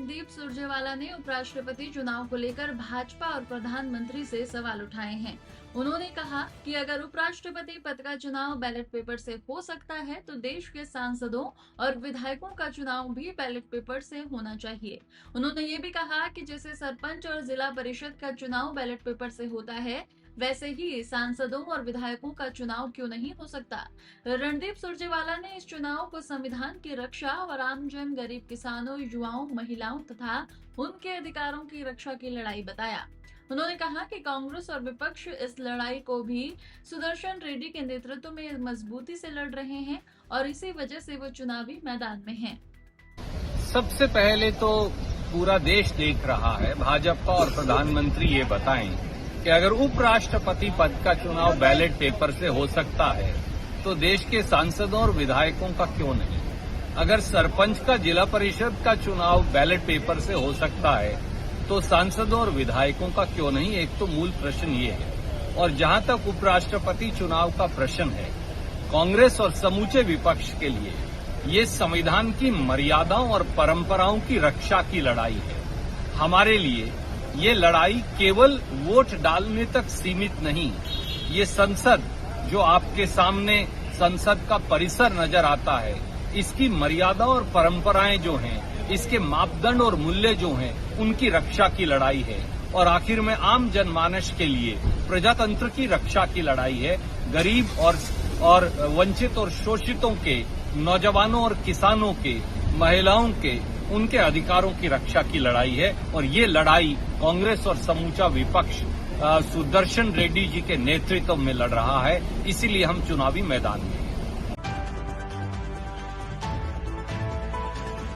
रणदीप सुरजेवाला ने उपराष्ट्रपति चुनाव को लेकर भाजपा और प्रधानमंत्री से सवाल उठाए हैं। उन्होंने कहा कि अगर उपराष्ट्रपति पद का चुनाव बैलेट पेपर से हो सकता है तो देश के सांसदों और विधायकों का चुनाव भी बैलेट पेपर से होना चाहिए। उन्होंने ये भी कहा कि जैसे सरपंच और जिला परिषद का चुनाव बैलेट पेपर से होता है, वैसे ही सांसदों और विधायकों का चुनाव क्यों नहीं हो सकता। रणदीप सुरजेवाला ने इस चुनाव को संविधान की रक्षा और आमजन, गरीब किसानों, युवाओं, महिलाओं तथा उनके अधिकारों की रक्षा की लड़ाई बताया। उन्होंने कहा कि कांग्रेस और विपक्ष इस लड़ाई को भी सुदर्शन रेड्डी के नेतृत्व में मजबूती से लड़ रहे हैं और इसी वजह से वो चुनावी मैदान में हैं। सबसे पहले तो पूरा देश देख रहा है, भाजपा और प्रधानमंत्री ये बताएं कि अगर उपराष्ट्रपति पद का चुनाव बैलेट पेपर से हो सकता है तो देश के सांसदों और विधायकों का क्यों नहीं। अगर सरपंच का, जिला परिषद का चुनाव बैलेट पेपर से हो सकता है तो सांसदों और विधायकों का क्यों नहीं। एक तो मूल प्रश्न ये है। और जहां तक उपराष्ट्रपति चुनाव का प्रश्न है, कांग्रेस और समूचे विपक्ष के लिए ये संविधान की मर्यादाओं और परंपराओं की रक्षा की लड़ाई है। हमारे लिए ये लड़ाई केवल वोट डालने तक सीमित नहीं। ये संसद, जो आपके सामने संसद का परिसर नजर आता है, इसकी मर्यादा और परंपराएं जो हैं, इसके मापदंड और मूल्य जो हैं, उनकी रक्षा की लड़ाई है। और आखिर में आम जनमानस के लिए प्रजातंत्र की रक्षा की लड़ाई है। गरीब और वंचित और शोषितों के, नौजवानों और किसानों के, महिलाओं के, उनके अधिकारों की रक्षा की लड़ाई है। और ये लड़ाई कांग्रेस और समूचा विपक्ष सुदर्शन रेड्डी जी के नेतृत्व में लड़ रहा है। इसीलिए हम चुनावी मैदान में